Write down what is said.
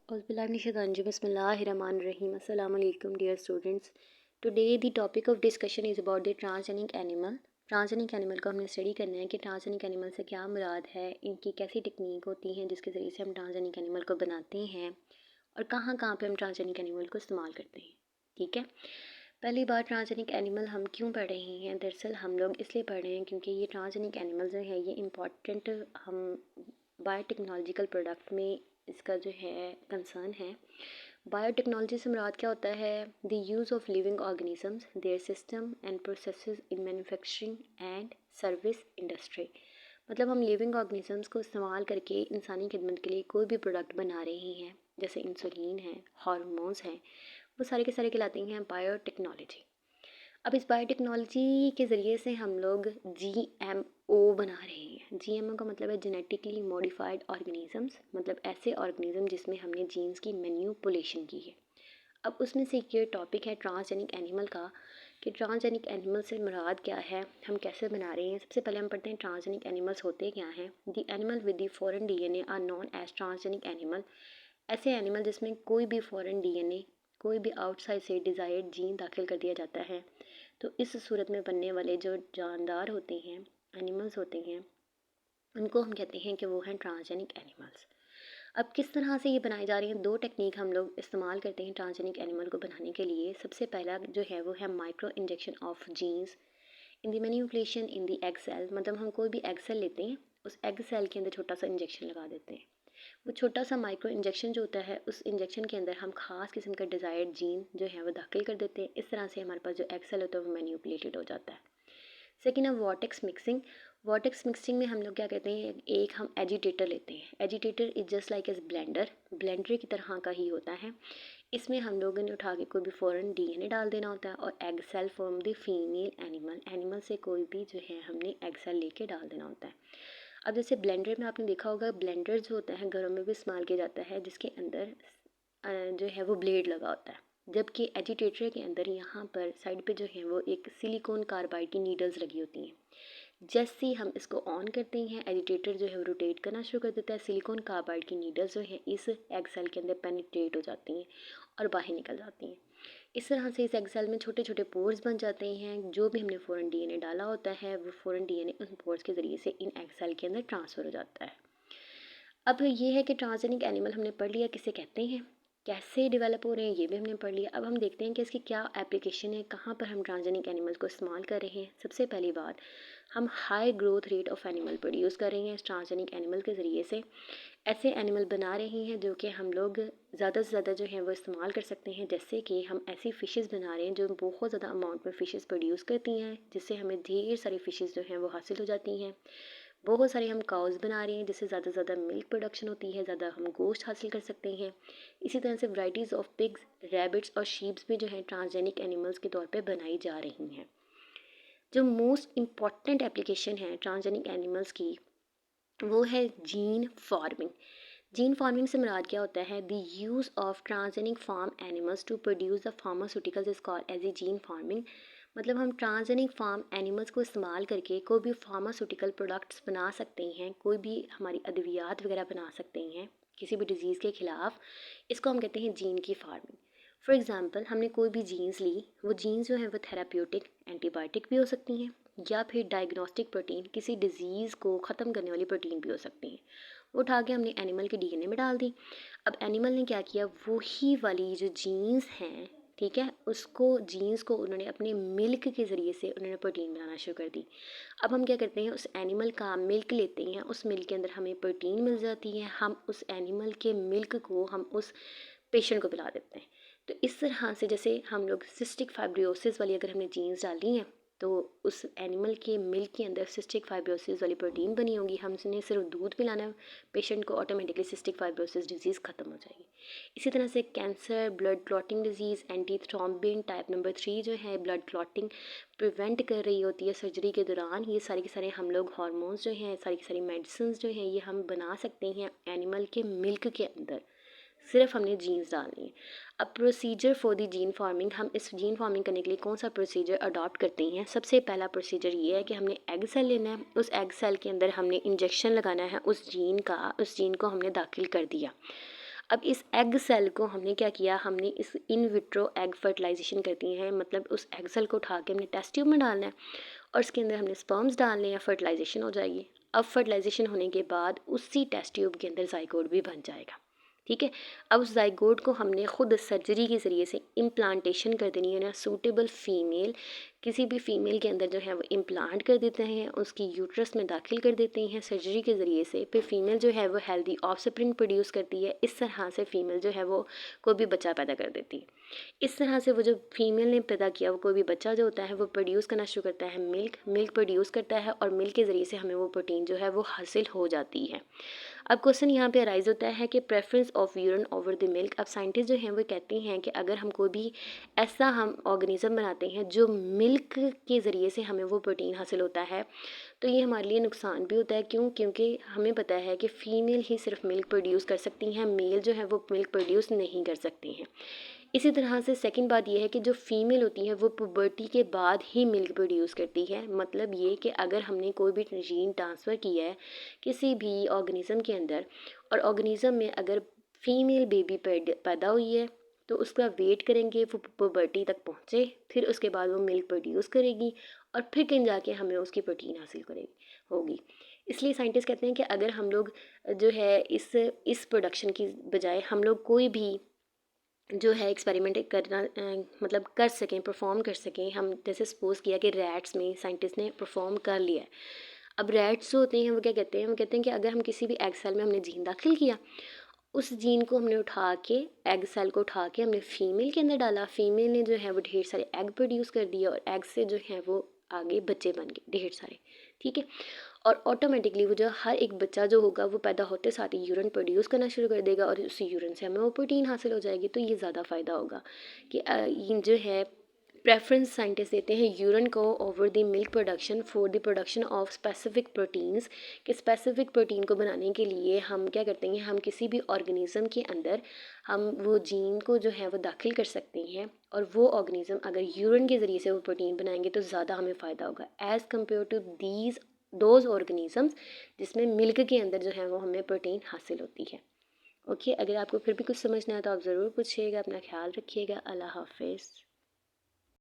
Bismillahirrahmanirrahim. Assalamu alaikum dear students. Today the topic of discussion is about the transgenic animal. Transgenic animal को हमने study करना है कि transgenic animal से क्या मुराद है, इनकी कैसी टेक्निक होती हैं जिसके ज़रिए से हम ट्रांसजेनिक एनिमल को बनाते हैं और कहाँ कहाँ पे हम ट्रांसजेनिक एनिमल को इस्तेमाल करते हैं। ठीक है, पहली बार ट्रांसजेनिक एनिमल हम क्यों पढ़ रहे हैं? दरअसल हम लोग इसलिए पढ़ रहे हैं क्योंकि ये ट्रांसजेनिक एनिमल जो है ये इम्पॉर्टेंट हम बायोटेक्नोलॉजिकल प्रोडक्ट में इसका जो है कंसर्न है। बायोटेक्नोलॉजी से मुराद क्या होता है? The use of living organisms, there system and processes in manufacturing and service industry. मतलब हम लिविंग ऑर्गेनिजम्स को इस्तेमाल करके इंसानी खिदमत के लिए कोई भी प्रोडक्ट बना रहे हैं, जैसे इंसुलिन है, हार्मोन्स हैं, वो सारे के सारे कहलाते हैं बायोटेक्नोलॉजी। अब इस बायोटेक्नोलॉजी के ज़रिए से हम लोग GMO बना रहे हैं। GMO का मतलब है जेनेटिकली मॉडिफाइड ऑर्गेनिजम्स, मतलब ऐसे ऑर्गेनिज्म जिसमें हमने जीन्स की मैन्युपुलेशन की है। अब उसमें से ये टॉपिक है ट्रांसजेनिक एनिमल का, कि ट्रांसजेनिक एनिमल से मुराद क्या है, हम कैसे बना रहे हैं। सबसे पहले हम पढ़ते हैं ट्रांसजेनिक एनिमल्स होते क्या हैं। The animal with the foreign DNA are known as transgenic animal. ऐसे एनिमल जिसमें कोई भी फॉरेन DNA, कोई भी आउटसाइड से डिज़ायर्ड जीन दाखिल कर दिया जाता है, तो इस सूरत में बनने वाले जो जानदार होते हैं, एनिमल्स होते हैं, उनको हम कहते हैं कि वो हैं ट्रांसजेनिक एनिमल्स। अब किस तरह से ये बनाए जा रहे हैं? दो टेक्निक हम लोग इस्तेमाल करते हैं ट्रांसजेनिक एनिमल को बनाने के लिए। सबसे पहला जो है वो है micro injection of genes in the manipulation in the egg cell. मतलब हम कोई भी एग सेल लेते हैं, उस एग सेल के अंदर छोटा सा इंजेक्शन लगा देते हैं। वो छोटा सा माइक्रो इंजेक्शन जो होता है, उस इंजेक्शन के अंदर हम खास किस्म का डिज़ायर्ड जीन जो है वो दाखिल कर देते हैं। इस तरह से हमारे पास जो एक्सेल होता है वो मैन्युपुलेटेड हो जाता है। सेकेंड है वॉटेक्स मिक्सिंग। वॉटेक्स मिक्सिंग में हम लोग क्या कहते हैं, एक हम एजिटेटर लेते हैं। Agitator is just like as blender, blender की तरह का ही होता है। इसमें हम लोगों ने उठा के कोई भी फॉरेन DNA डाल देना होता है और egg cell from the female animal, animal से कोई भी जो है हमने एग सेल लेके डाल देना होता है। अब जैसे ब्लेंडर में आपने देखा होगा, ब्लेंडर जो होता है घरों में भी इस्तेमाल किया जाता है, जिसके अंदर जो है वो ब्लेड लगा होता है। जबकि एजिटेटर के अंदर यहाँ पर साइड पे जो है वो एक सिलिकॉन कार्बाइड की नीडल्स लगी होती हैं। जैसे ही हम इसको ऑन करते हैं, एजिटेटर जो है वो रोटेट करना शुरू कर देता है। सिलिकॉन कार्बाइड की नीडल्स जो है इस एग सेल के अंदर पेनिट्रेट हो जाती हैं और बाहर निकल जाती हैं। इस तरह से इस एग सेल में छोटे छोटे पोर्स बन जाते हैं। जो भी हमने फॉरेन DNA डाला होता है, वो फॉरेन DNA उन पोर्स के ज़रिए से इन एग सेल के अंदर ट्रांसफ़र हो जाता है। अब ये है कि ट्रांसजेनिक एनिमल हमने पढ़ लिया किसे कहते हैं, कैसे डेवलप हो रहे हैं, ये भी हमने पढ़ लिया। अब हम देखते हैं कि इसकी क्या एप्लीकेशन है, कहाँ पर हम ट्रांसजेनिक एनिमल्स को इस्तेमाल कर रहे हैं। सबसे पहली बात, हम high growth rate of animal produce कर रहे हैं इस ट्रांसजेनिक एनिमल के ज़रिए से। ऐसे एनिमल बना रहे हैं जो कि हम लोग ज़्यादा से ज़्यादा जो है वो इस्तेमाल कर सकते हैं। जैसे कि हम ऐसी फ़िशेज़ बना रहे हैं जो बहुत ज़्यादा अमाउंट में फ़िशेज़ प्रोड्यूस करती हैं, जिससे हमें ढेर सारी फ़िशेज़ जो हैं वो हासिल हो जाती हैं। बहुत सारे हम काउज़ बना रहे हैं जिससे ज़्यादा से ज़्यादा मिल्क प्रोडक्शन होती है, ज़्यादा हम गोश्त हासिल कर सकते हैं। इसी तरह से वैराइटीज़ ऑफ पिग्स, रैबिट्स और शीप्स भी जो हैं ट्रांसजेनिक एनिमल्स के तौर पे बनाई जा रही हैं। जो मोस्ट इम्पॉर्टेंट एप्लीकेशन है ट्रांसजेनिक एनिमल्स की, वो है जीन फार्मिंग। जीन फार्मिंग से मुराद क्या होता है? The use of transgenic farm animals to produce the pharmaceuticals is called as a gene farming. मतलब हम ट्रांसजेनिक फार्म एनिमल्स को इस्तेमाल करके कोई भी फार्मास्यूटिकल प्रोडक्ट्स बना सकते हैं, कोई भी हमारी अद्वियात वगैरह बना सकते हैं किसी भी डिजीज़ के ख़िलाफ़। इसको हम कहते हैं जीन की फार्मिंग। फॉर एग्ज़ाम्पल, हमने कोई भी जीन्स ली, वो जीन्स जो है वो थेराप्यूटिक, एंटीबायोटिक भी हो सकती हैं, या फिर डायग्नोस्टिक प्रोटीन, किसी डिज़ीज़ को ख़त्म करने वाली प्रोटीन भी हो सकती हैं। वो उठा के हमने एनिमल के DNA में डाल दी। अब एनिमल ने क्या किया, वही वाली जो जीन्स हैं, ठीक है, उसको जीन्स को उन्होंने अपने मिल्क के ज़रिए से उन्होंने प्रोटीन बनाना शुरू कर दी। अब हम क्या करते हैं, उस एनिमल का मिल्क लेते हैं, उस मिल्क के अंदर हमें प्रोटीन मिल जाती है। हम उस एनिमल के मिल्क को हम उस पेशेंट को पिला देते हैं। तो इस तरह से जैसे हम लोग सिस्टिक फाइब्रोसिस वाली अगर हमने जीन्स डाली हैं, तो उस एनिमल के मिल्क के अंदर सिस्टिक फाइब्रोसिस वाली प्रोटीन बनी होगी। हमने सिर्फ दूध पिलाना है पेशेंट को, ऑटोमेटिकली सिस्टिक फाइब्रोसिस डिजीज़ ख़त्म हो जाएगी। इसी तरह से cancer, blood clotting disease, anti thrombin type number 3 जो है ब्लड क्लॉटिंग प्रिवेंट कर रही होती है सर्जरी के दौरान। ये सारे के सारे हम लोग हार्मोन्स जो हैं, सारी की सारी मेडिसिन जो हैं, ये हम बना सकते हैं एनिमल के मिल्क के अंदर। सिर्फ हमने जीन्स डालनी है। अब procedure for the gene farming, हम इस जीन फार्मिंग करने के लिए कौन सा प्रोसीजर अडॉप्ट करते हैं? सबसे पहला प्रोसीजर ये है कि हमने एग सेल लेना है, उस एग सेल के अंदर हमने इंजेक्शन लगाना है उस जीन का, उस जीन को हमने दाखिल कर दिया। अब इस एग सेल को हमने क्या किया, हमने इस इन विट्रो एग फर्टिलाइजेशन कर दी है, मतलब उस एग सेल को उठा के हमने टेस्ट ट्यूब में डालना है और उसके अंदर हमने स्पर्म्स डालने हैं, फर्टिलाइजेशन हो जाएगी। अब फर्टिलाइजेशन होने के बाद उसी टेस्ट ट्यूब के अंदर जाइगोट भी बन जाएगा। ठीक है, अब उस जाइगोट को हमने खुद सर्जरी के ज़रिए से इम्प्लांटेशन कर देनी है ना, सूटेबल फ़ीमेल, किसी भी फ़ीमेल के अंदर जो है वो इम्प्लांट कर देते हैं, उसकी यूट्रस में दाखिल कर देते हैं सर्जरी के ज़रिए से। फिर फ़ीमेल जो है वो हेल्दी ऑफस्प्रिंग प्रोड्यूस करती है। इस तरह से फ़ीमेल जो है वो कोई भी बच्चा पैदा कर देती है। इस तरह से वो जो फीमेल ने पैदा किया, वो कोई भी बच्चा जो होता है वो प्रोड्यूस करना शुरू करता है मिल्क प्रोड्यूस करता है, और मिल्क के ज़रिए से हमें वो प्रोटीन जो है वो हासिल हो जाती है। अब क्वेश्चन यहाँ पे अराइज होता है कि preference of urine over the milk. अब साइंटिस्ट जो हैं वो कहते हैं कि अगर हम कोई भी ऐसा हम ऑर्गेनिज्म बनाते हैं जो मिल्क के ज़रिए से हमें वो प्रोटीन हासिल होता है, तो ये हमारे लिए नुकसान भी होता है। क्यों? क्योंकि हमें पता है कि फ़ीमेल ही सिर्फ मिल्क प्रोड्यूस कर सकती हैं, मेल जो है वो मिल्क प्रोड्यूस नहीं कर सकते हैं। इसी तरह से सेकंड बात यह है कि जो फीमेल होती है वो पुबर्टी के बाद ही मिल्क प्रोड्यूस करती है। मतलब ये कि अगर हमने कोई भी जीन ट्रांसफ़र किया है किसी भी ऑर्गेनिज़म के अंदर, और ऑर्गेनिज़म में अगर फीमेल बेबी पैदा हुई है, तो उसका वेट करेंगे वो पुबर्टी तक पहुँचे, फिर उसके बाद वो मिल्क प्रोड्यूस करेगी और फिर कहीं जाके हमें उसकी प्रोटीन हासिल करेगी होगी। इसलिए साइंटिस्ट कहते हैं कि अगर हम लोग जो है इस प्रोडक्शन की बजाय हम लोग कोई भी जो है एक्सपेरिमेंट करना मतलब कर सकें, परफॉर्म कर सकें। हम जैसे सपोज़ किया कि रैट्स में साइंटिस्ट ने परफॉर्म कर लिया है। अब रैट्स जो होते हैं वो क्या कहते हैं, वो कहते हैं कि अगर हम किसी भी एग सेल में हमने जीन दाखिल किया, उस जीन को हमने उठा के, एग सेल को उठा के हमने फीमेल के अंदर डाला, फीमेल ने जो है वो ढेर सारे एग प्रोड्यूस कर दिया और एग से जो है वो आगे बच्चे बन गए ढेर सारे। ठीक है, और ऑटोमेटिकली वो जो हर एक बच्चा जो होगा वो पैदा होते साथ ही यूरिन प्रोड्यूस करना शुरू कर देगा और उसी यूरिन से हमें वो प्रोटीन हासिल हो जाएगी। तो ये ज़्यादा फ़ायदा होगा कि ये जो है प्रेफरेंस साइंटिस्ट देते हैं यूरिन को over the milk production for the production of specific proteins. कि स्पेसिफिक प्रोटीन को बनाने के लिए हम क्या करते हैं, हम किसी भी ऑर्गेनिज़म के अंदर हम वो जीन को जो है वो दाखिल कर सकते हैं, और वो ऑर्गेनिज़म अगर यूरिन के ज़रिए से वो प्रोटीन बनाएंगे तो ज़्यादा हमें फ़ायदा होगा as compare to these those organisms जिसमें मिल्क के अंदर जो है वो हमें प्रोटीन हासिल होती है। ओके, अगर आपको फिर भी कुछ समझना है तो आप ज़रूर पूछिएगा। अपना ख्याल रखिएगा। अल्लाह हाफिज़।